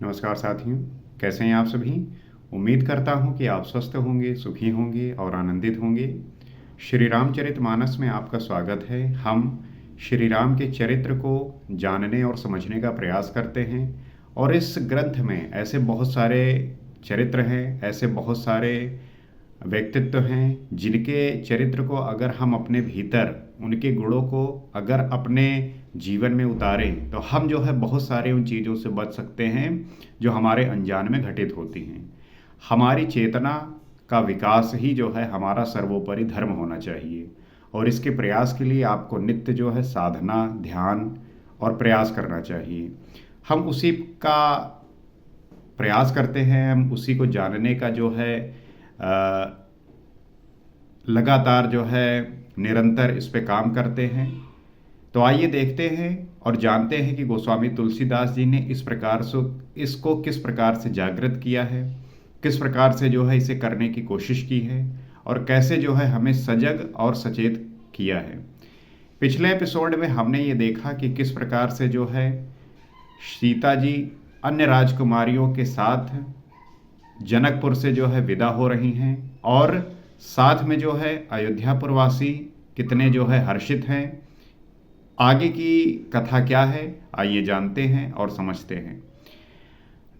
नमस्कार साथियों, कैसे हैं आप सभी? उम्मीद करता हूं कि आप स्वस्थ होंगे, सुखी होंगे और आनंदित होंगे। श्री रामचरितमानस में आपका स्वागत है। हम श्री राम के चरित्र को जानने और समझने का प्रयास करते हैं और इस ग्रंथ में ऐसे बहुत सारे चरित्र हैं, ऐसे बहुत सारे व्यक्तित्व हैं जिनके चरित्र को अगर हम अपने भीतर उनके गुणों को अगर अपने जीवन में उतारें तो हम जो है बहुत सारे उन चीज़ों से बच सकते हैं जो हमारे अनजान में घटित होती हैं। हमारी चेतना का विकास ही जो है हमारा सर्वोपरि धर्म होना चाहिए और इसके प्रयास के लिए आपको नित्य जो है साधना, ध्यान और प्रयास करना चाहिए। हम उसी का प्रयास करते हैं, हम उसी को जानने का जो है लगातार जो है निरंतर इस पे काम करते हैं। तो आइए देखते हैं और जानते हैं कि गोस्वामी तुलसीदास जी ने इस प्रकार से इसको किस प्रकार से जागृत किया है, किस प्रकार से जो है इसे करने की कोशिश की है और कैसे जो है हमें सजग और सचेत किया है। पिछले एपिसोड में हमने ये देखा कि किस प्रकार से जो है सीता जी अन्य राजकुमारियों के साथ जनकपुर से जो है विदा हो रही हैं और साथ में जो है अयोध्यापुरवासी कितने जो है हर्षित हैं। आगे की कथा क्या है, आइए जानते हैं और समझते हैं।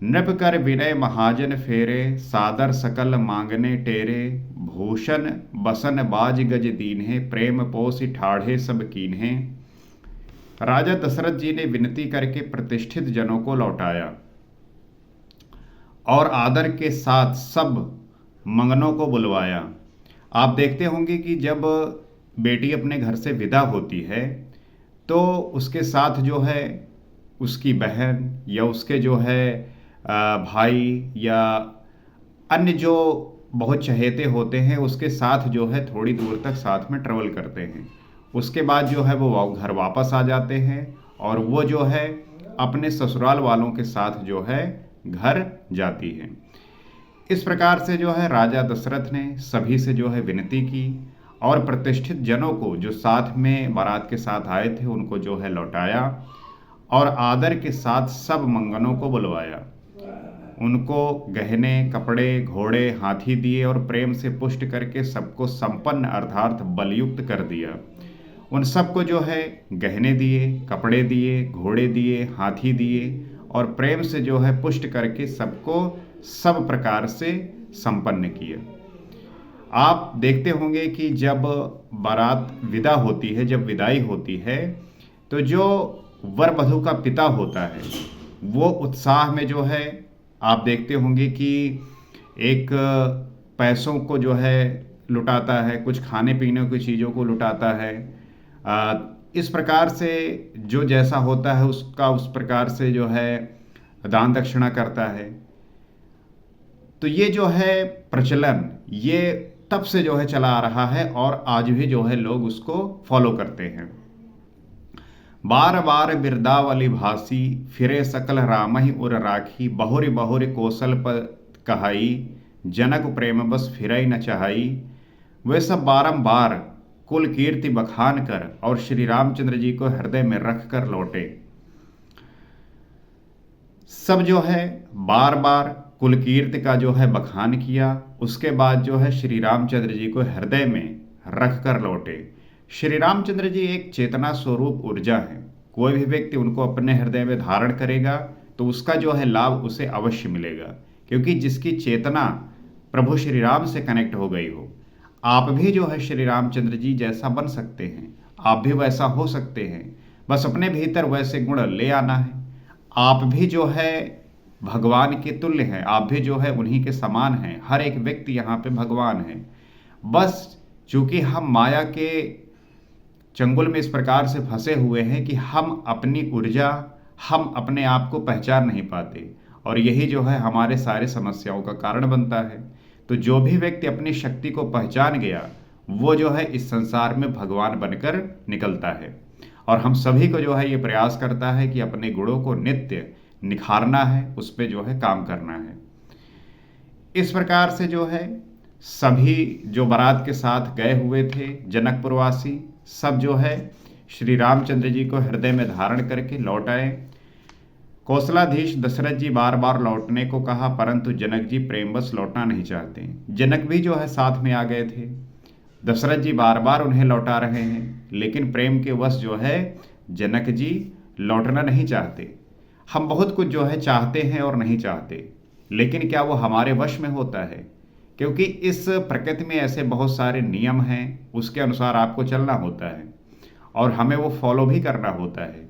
नृप कर विनय महाजन फेरे, सादर सकल मांगने टेरे, भूषण बसन बाज गज दीन्हे, प्रेम पोषि ठाढ़े सब कीन्हे। राजा दशरथ जी ने विनती करके प्रतिष्ठित जनों को लौटाया और आदर के साथ सब मंगनों को बुलवाया। आप देखते होंगे कि जब बेटी अपने घर से विदा होती है तो उसके साथ जो है उसकी बहन या उसके जो है भाई या अन्य जो बहुत चहेते होते हैं उसके साथ जो है थोड़ी दूर तक साथ में ट्रेवल करते हैं। उसके बाद जो है वो घर वापस आ जाते हैं और वो जो है अपने ससुराल वालों के साथ जो है घर जाती है। इस प्रकार से जो है राजा दशरथ ने सभी से जो है विनती की और प्रतिष्ठित जनों को जो साथ में बारात के साथ आए थे उनको जो है लौटाया और आदर के साथ सब मंगनों को बुलवाया। उनको गहने, कपड़े, घोड़े, हाथी दिए और प्रेम से पुष्ट करके सबको संपन्न अर्थात बलयुक्त कर दिया। उन सबको जो है गहने दिए, कपड़े दिए, घोड़े दिए, हाथी दिए और प्रेम से जो है पुष्ट करके सबको सब प्रकार से संपन्न किया। आप देखते होंगे कि जब बारात विदा होती है, जब विदाई होती है, तो जो वर वधू का पिता होता है वो उत्साह में जो है आप देखते होंगे कि एक पैसों को जो है लुटाता है, कुछ खाने पीने की चीज़ों को लुटाता है। इस प्रकार से जो जैसा होता है उसका उस प्रकार से जो है दान दक्षिणा करता है। तो ये जो है प्रचलन ये तब से जो है चला आ रहा है और आज भी जो है लोग उसको फॉलो करते हैं। बार बार बिरदावली भासी, फिरे सकल रामहि उर राखी, बहुरि बहुरि कौशल पर कहाई, जनक प्रेम बस फिरई न चाहाई। वे सब बारंबार कुल कीर्ति बखान कर और श्री रामचंद्र जी को हृदय में रख कर लौटे। सब जो है बार बार कुल कीर्ति का जो है बखान किया, उसके बाद जो है श्री रामचंद्र जी को हृदय में रख कर लौटे। श्री रामचंद्र जी एक चेतना स्वरूप ऊर्जा है। कोई भी व्यक्ति उनको अपने हृदय में धारण करेगा तो उसका जो है लाभ उसे अवश्य मिलेगा, क्योंकि जिसकी चेतना प्रभु श्री राम से कनेक्ट हो गई हो। आप भी जो है श्री रामचंद्र जी जैसा बन सकते हैं, आप भी वैसा हो सकते हैं, बस अपने भीतर वैसे गुण ले आना है। आप भी जो है भगवान के तुल्य हैं, आप भी जो है उन्हीं के समान हैं। हर एक व्यक्ति यहाँ पे भगवान है। बस चूंकि हम माया के चंगुल में इस प्रकार से फंसे हुए हैं कि हम अपनी ऊर्जा, हम अपने आप को पहचान नहीं पाते और यही जो है हमारे सारे समस्याओं का कारण बनता है। तो जो भी व्यक्ति अपनी शक्ति को पहचान गया वो जो है इस संसार में भगवान बनकर निकलता है। और हम सभी को जो है ये प्रयास करता है कि अपने गुणों को नित्य निखारना है, उस पर जो है काम करना है। इस प्रकार से जो है सभी जो बारात के साथ गए हुए थे जनकपुरवासी, सब जो है श्री रामचंद्र जी को हृदय में धारण करके लौट आए। कौशलाधीश दशरथ जी बार बार लौटने को कहा, परंतु जनक जी प्रेमवश लौटना नहीं चाहते। जनक भी जो है साथ में आ गए थे। दशरथ जी बार बार उन्हें लौटा रहे हैं, लेकिन प्रेम के वश जो है जनक जी लौटना नहीं चाहते। हम बहुत कुछ जो है चाहते हैं और नहीं चाहते, लेकिन क्या वो हमारे वश में होता है? क्योंकि इस प्रकृति में ऐसे बहुत सारे नियम हैं, उसके अनुसार आपको चलना होता है और हमें वो फॉलो भी करना होता है।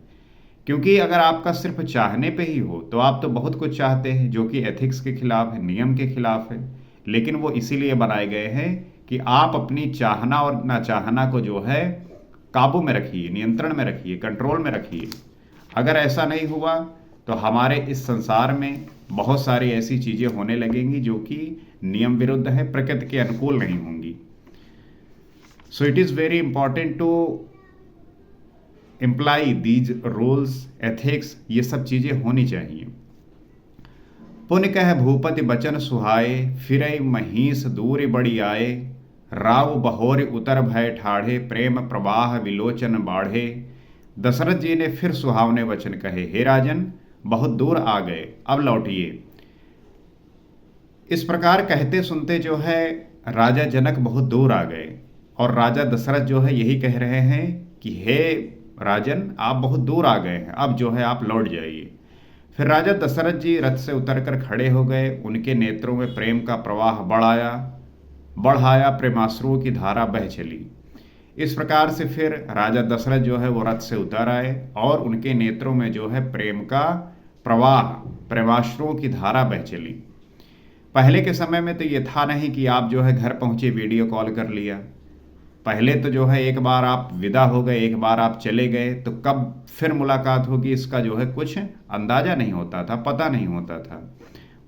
क्योंकि अगर आपका सिर्फ चाहने पे ही हो तो आप तो बहुत कुछ चाहते हैं जो कि एथिक्स के खिलाफ है, नियम के खिलाफ है, लेकिन वो इसीलिए बनाए गए हैं कि आप अपनी चाहना और ना चाहना को जो है काबू में रखिए, नियंत्रण में रखिए, कंट्रोल में रखिए। अगर ऐसा नहीं हुआ तो हमारे इस संसार में बहुत सारी ऐसी चीज़ें होने लगेंगी जो कि नियम विरुद्ध है, प्रकृति के अनुकूल नहीं होंगी। So it is very important to imply these rules, ethics, ये सब चीज़ें होनी चाहिए। पुण्य कह भूपति बचन सुहाए, फिरई महीस दूर बड़ी आए, राव बहोर उतर भय ठाढ़े, प्रेम प्रवाह विलोचन बाढ़े। दशरथ जी ने फिर सुहावने वचन कहे, हे राजन बहुत दूर आ गए, अब लौटिए। इस प्रकार कहते सुनते जो है राजा जनक बहुत दूर आ गए और राजा दशरथ जो है यही कह रहे हैं कि हे राजन आप बहुत दूर आ गए हैं, अब जो है आप लौट जाइए। फिर राजा दशरथ जी रथ से उतरकर खड़े हो गए, उनके नेत्रों में प्रेम का प्रवाह बढ़ाया प्रेमाश्रुओं की धारा बह चली। इस प्रकार से फिर राजा दशरथ जो है वो रथ से उतर आए और उनके नेत्रों में जो है प्रेम का प्रवाह, प्रेमाश्रुओं की धारा बह चली। पहले के समय में तो ये था नहीं कि आप जो है घर पहुंचे वीडियो कॉल कर लिया। पहले तो जो है एक बार आप विदा हो गए, एक बार आप चले गए, तो कब फिर मुलाकात होगी इसका जो है कुछ अंदाज़ा नहीं होता था, पता नहीं होता था,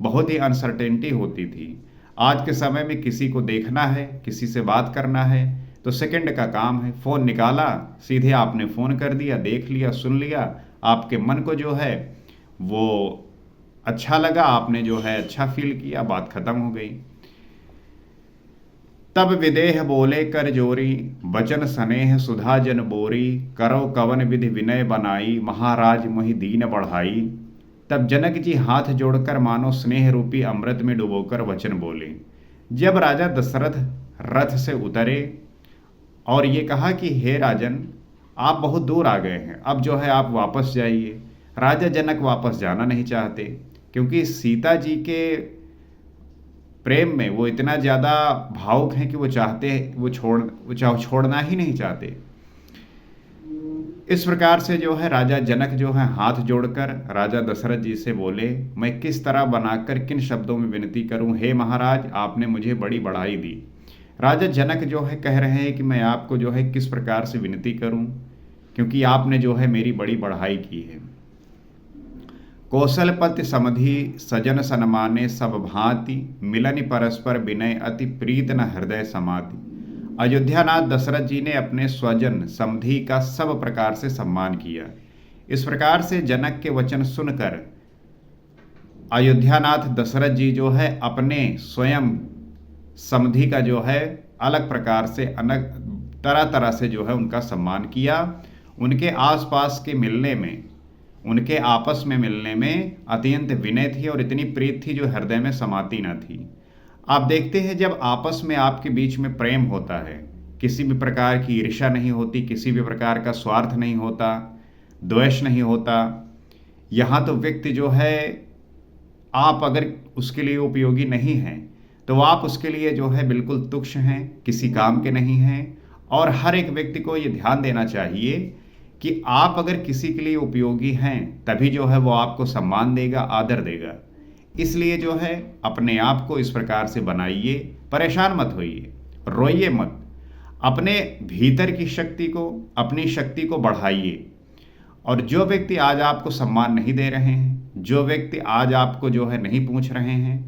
बहुत ही अनसर्टेनिटी होती थी। आज के समय में किसी को देखना है, किसी से बात करना है तो सेकंड का काम है, फ़ोन निकाला, सीधे आपने फ़ोन कर दिया, देख लिया, सुन लिया, आपके मन को जो है वो अच्छा लगा, आपने जो है अच्छा फील किया, बात खत्म हो गई। तब विदेह बोले कर जोरी, बचन स्नेह सुधा जन बोरी, करो कवन विधि विनय बनाई, महाराज मोहि दीन बढ़ाई। तब जनक जी हाथ जोड़कर मानो स्नेह रूपी अमृत में डुबोकर वचन बोले। जब राजा दशरथ रथ से उतरे और ये कहा कि हे राजन आप बहुत दूर आ गए हैं, अब जो है आप वापस जाइए। राजा जनक वापस जाना नहीं चाहते क्योंकि सीता जी के प्रेम में वो इतना ज़्यादा भावुक हैं कि वो चाहते वो छोड़ना ही नहीं चाहते। इस प्रकार से जो है राजा जनक जो है हाथ जोड़कर राजा दशरथ जी से बोले, मैं किस तरह बनाकर किन शब्दों में विनती करूं, हे महाराज आपने मुझे बड़ी बढ़ाई दी। राजा जनक जो है कह रहे हैं कि मैं आपको जो है किस प्रकार से विनती करूं, क्योंकि आपने जो है मेरी बड़ी बढ़ाई की है। कौशलपति समधि सजन सन्माने सब भांति, मिलन परस्पर विनय अति प्रीत न हृदय समाति। अयोध्यानाथ दशरथ जी ने अपने स्वजन समधि का सब प्रकार से सम्मान किया। इस प्रकार से जनक के वचन सुनकर अयोध्यानाथ दशरथ जी जो है अपने स्वयं समधि का जो है अलग प्रकार से तरह तरह से जो है उनका सम्मान किया। उनके आसपास के मिलने में, उनके आपस में मिलने में अत्यंत विनय थी और इतनी प्रीत थी जो हृदय में समाती न थी। आप देखते हैं जब आपस में आपके बीच में प्रेम होता है, किसी भी प्रकार की ईर्ष्या नहीं होती, किसी भी प्रकार का स्वार्थ नहीं होता, द्वेष नहीं होता। यहाँ तो व्यक्ति जो है आप अगर उसके लिए उपयोगी नहीं हैं तो आप उसके लिए जो है बिल्कुल तुच्छ हैं, किसी काम के नहीं हैं। और हर एक व्यक्ति को ये ध्यान देना चाहिए कि आप अगर किसी के लिए उपयोगी हैं तभी जो है वो आपको सम्मान देगा, आदर देगा। इसलिए जो है अपने आप को इस प्रकार से बनाइए, परेशान मत होइए, रोइए मत, अपने भीतर की शक्ति को, अपनी शक्ति को बढ़ाइए। और जो व्यक्ति आज आपको सम्मान नहीं दे रहे हैं, जो व्यक्ति आज आपको जो है नहीं पूछ रहे हैं,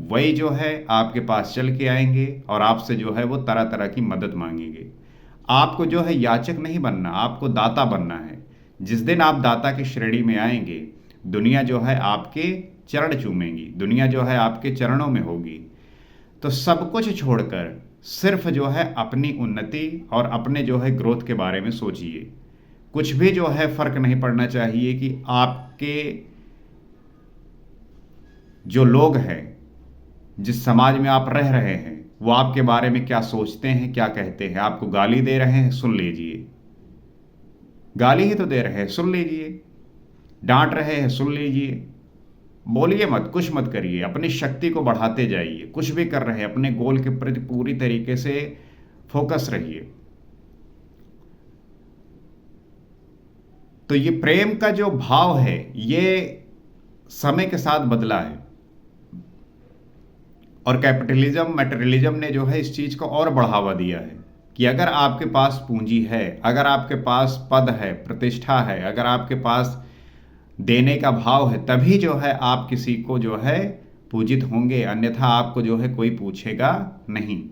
वही जो है आपके पास चल के आएंगे और आपसे जो है वो तरह तरह की मदद मांगेंगे। आपको जो है याचक नहीं बनना, आपको दाता बनना है। जिस दिन आप दाता की श्रेणी में आएंगे, दुनिया जो है आपके चरण चूमेंगी, दुनिया जो है आपके चरणों में होगी। तो सब कुछ छोड़कर सिर्फ जो है अपनी उन्नति और अपने जो है ग्रोथ के बारे में सोचिए। कुछ भी जो है फर्क नहीं पड़ना चाहिए कि आपके जो लोग हैं, जिस समाज में आप रह रहे हैं, वो आपके बारे में क्या सोचते हैं, क्या कहते हैं। आपको गाली दे रहे हैं, सुन लीजिए। गाली ही तो दे रहे हैं, सुन लीजिए। डांट रहे हैं, सुन लीजिए। बोलिए मत, कुछ मत करिए, अपनी शक्ति को बढ़ाते जाइए। कुछ भी कर रहे हैं, अपने गोल के प्रति पूरी तरीके से फोकस रहिए। तो ये प्रेम का जो भाव है, ये समय के साथ बदला है। और कैपिटलिज्म, मटेरियलिज्म ने जो है इस चीज को और बढ़ावा दिया है कि अगर आपके पास पूंजी है, अगर आपके पास पद है, प्रतिष्ठा है, अगर आपके पास देने का भाव है, तभी जो है आप किसी को जो है पूजित होंगे, अन्यथा आपको जो है कोई पूछेगा नहीं।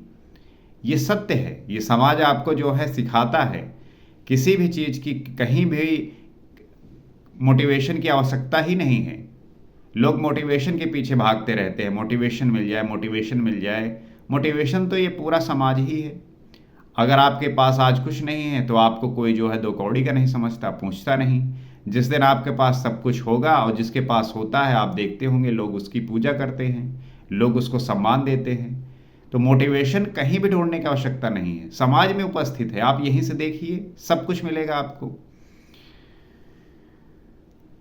ये सत्य है। ये समाज आपको जो है सिखाता है। किसी भी चीज की कहीं भी मोटिवेशन की आवश्यकता ही नहीं है। लोग मोटिवेशन के पीछे भागते रहते हैं, मोटिवेशन मिल जाए, मोटिवेशन मिल जाए। मोटिवेशन तो ये पूरा समाज ही है। अगर आपके पास आज कुछ नहीं है तो आपको कोई जो है दो कौड़ी का नहीं समझता, पूछता नहीं। जिस दिन आपके पास सब कुछ होगा, और जिसके पास होता है, आप देखते होंगे लोग उसकी पूजा करते हैं, लोग उसको सम्मान देते हैं। तो मोटिवेशन कहीं भी ढूंढने की आवश्यकता नहीं है, समाज में उपस्थित है। आप यहीं से देखिए, सब कुछ मिलेगा आपको।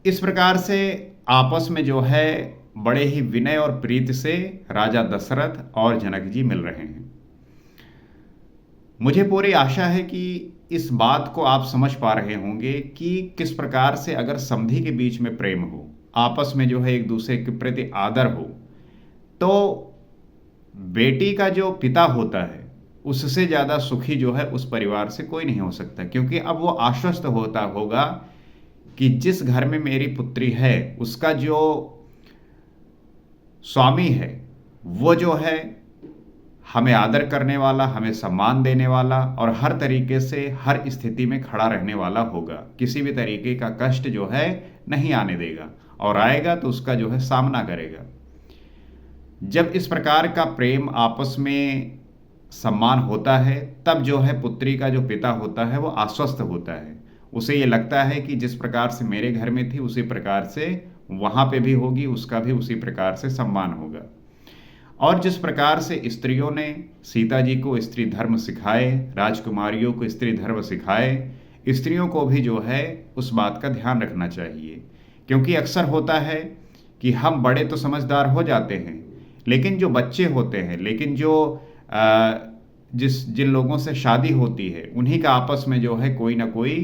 इस प्रकार से आपस में जो है बड़े ही विनय और प्रीति से राजा दशरथ और जनक जी मिल रहे हैं। मुझे पूरी आशा है कि इस बात को आप समझ पा रहे होंगे कि किस प्रकार से अगर समधी के बीच में प्रेम हो, आपस में जो है एक दूसरे के प्रति आदर हो, तो बेटी का जो पिता होता है उससे ज्यादा सुखी जो है उस परिवार से कोई नहीं हो सकता। क्योंकि अब वो आश्वस्त होता होगा कि जिस घर में मेरी पुत्री है, उसका जो स्वामी है वो जो है हमें आदर करने वाला, हमें सम्मान देने वाला, और हर तरीके से हर स्थिति में खड़ा रहने वाला होगा। किसी भी तरीके का कष्ट जो है नहीं आने देगा, और आएगा तो उसका जो है सामना करेगा। जब इस प्रकार का प्रेम आपस में सम्मान होता है, तब जो है पुत्री का जो पिता होता है वो आश्वस्त होता है। उसे ये लगता है कि जिस प्रकार से मेरे घर में थी, उसी प्रकार से वहां पे भी होगी, उसका भी उसी प्रकार से सम्मान होगा। और जिस प्रकार से स्त्रियों ने सीता जी को स्त्री धर्म सिखाए, राजकुमारियों को स्त्री धर्म सिखाए, स्त्रियों को भी जो है उस बात का ध्यान रखना चाहिए। क्योंकि अक्सर होता है कि हम बड़े तो समझदार हो जाते हैं, लेकिन जो बच्चे होते हैं, लेकिन जो जिन लोगों से शादी होती है, उन्हीं का आपस में जो है कोई ना कोई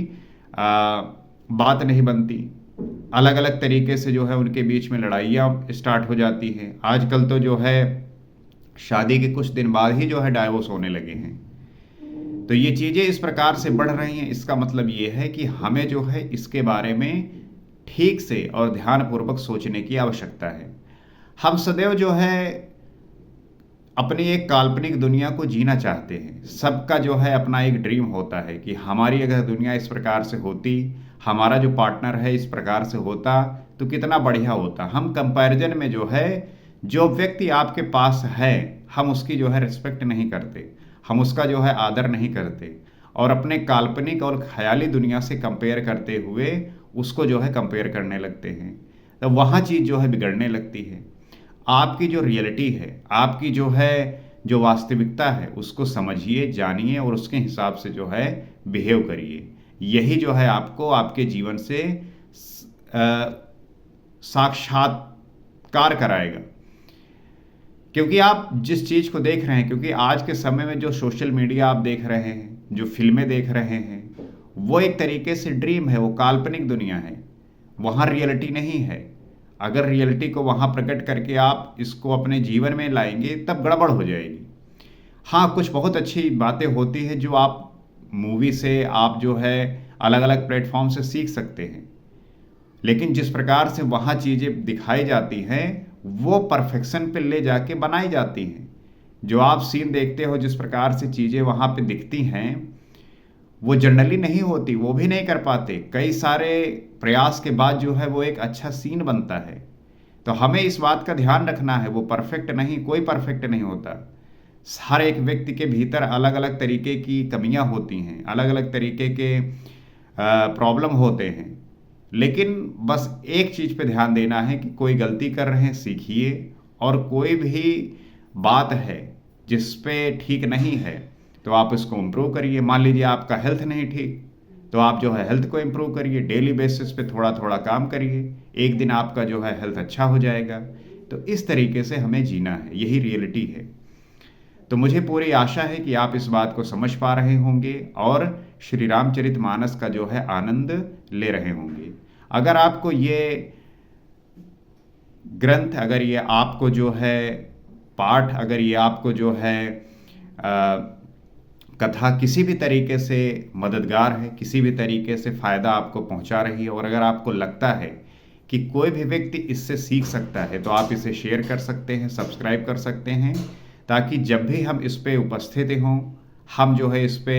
बात नहीं बनती। अलग अलग तरीके से जो है उनके बीच में लड़ाइयाँ स्टार्ट हो जाती हैं। आजकल तो जो है शादी के कुछ दिन बाद ही जो है डाइवोर्स होने लगे हैं। तो ये चीज़ें इस प्रकार से बढ़ रही हैं। इसका मतलब ये है कि हमें जो है इसके बारे में ठीक से और ध्यानपूर्वक सोचने की आवश्यकता है। हम सदैव जो है अपनी एक काल्पनिक दुनिया को जीना चाहते हैं। सबका जो है अपना एक ड्रीम होता है कि हमारी अगर दुनिया इस प्रकार से होती, हमारा जो पार्टनर है इस प्रकार से होता, तो कितना बढ़िया होता। हम कंपैरिजन में जो है, जो व्यक्ति आपके पास है, हम उसकी जो है रिस्पेक्ट नहीं करते, हम उसका जो है आदर नहीं करते, और अपने काल्पनिक और ख्याली दुनिया से कंपेयर करते हुए उसको जो है कंपेयर करने लगते हैं। तो वहाँ चीज़ जो है बिगड़ने लगती है। आपकी जो रियलिटी है, आपकी जो है जो वास्तविकता है, उसको समझिए, जानिए, और उसके हिसाब से जो है बिहेव करिए। यही जो है आपको आपके जीवन से साक्षात्कार कराएगा। क्योंकि आप जिस चीज़ को देख रहे हैं, क्योंकि आज के समय में जो सोशल मीडिया आप देख रहे हैं, जो फिल्में देख रहे हैं, वो एक तरीके से ड्रीम है, वो काल्पनिक दुनिया है, वहाँ रियलिटी नहीं है। अगर रियलिटी को वहाँ प्रकट करके आप इसको अपने जीवन में लाएंगे, तब गड़बड़ हो जाएगी। हाँ, कुछ बहुत अच्छी बातें होती हैं जो आप मूवी से, आप जो है अलग अलग प्लेटफॉर्म से सीख सकते हैं, लेकिन जिस प्रकार से वहाँ चीज़ें दिखाई जाती हैं, वो परफेक्शन पे ले जाके बनाई जाती हैं। जो आप सीन देखते हो, जिस प्रकार से चीज़ें वहाँ पे दिखती हैं, वो जनरली नहीं होती, वो भी नहीं कर पाते। कई सारे प्रयास के बाद जो है वो एक अच्छा सीन बनता है। तो हमें इस बात का ध्यान रखना है, वो परफेक्ट नहीं, कोई परफेक्ट नहीं होता। हर एक व्यक्ति के भीतर अलग अलग तरीके की कमियां होती हैं, अलग अलग तरीके के प्रॉब्लम होते हैं, लेकिन बस एक चीज़ पे ध्यान देना है कि कोई गलती कर रहे हैं सीखिए, और कोई भी बात है जिस पे ठीक नहीं है तो आप इसको इम्प्रूव करिए। मान लीजिए आपका हेल्थ नहीं ठीक, तो आप जो है हेल्थ को इम्प्रूव करिए, डेली बेसिस पे थोड़ा थोड़ा काम करिए, एक दिन आपका जो है हेल्थ अच्छा हो जाएगा। तो इस तरीके से हमें जीना है, यही रियलिटी है। तो मुझे पूरी आशा है कि आप इस बात को समझ पा रहे होंगे और श्री रामचरितमानस का जो है आनंद ले रहे होंगे। अगर आपको ये ग्रंथ, अगर ये आपको जो है पाठ, अगर ये आपको जो है कथा किसी भी तरीके से मददगार है, किसी भी तरीके से फ़ायदा आपको पहुंचा रही है, और अगर आपको लगता है कि कोई भी व्यक्ति इससे सीख सकता है, तो आप इसे शेयर कर सकते हैं, सब्सक्राइब कर सकते हैं, ताकि जब भी हम इस पे उपस्थित हों, हम जो है इस पे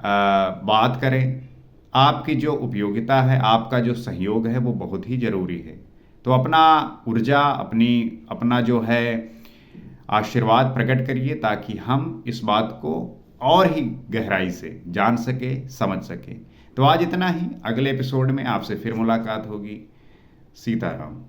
बात करें। आपकी जो उपयोगिता है, आपका जो सहयोग है, वो बहुत ही ज़रूरी है। तो अपना ऊर्जा, अपना जो है आशीर्वाद प्रकट करिए, ताकि हम इस बात को और ही गहराई से जान सके, समझ सके। तो आज इतना ही, अगले एपिसोड में आपसे फिर मुलाकात होगी। सीताराम।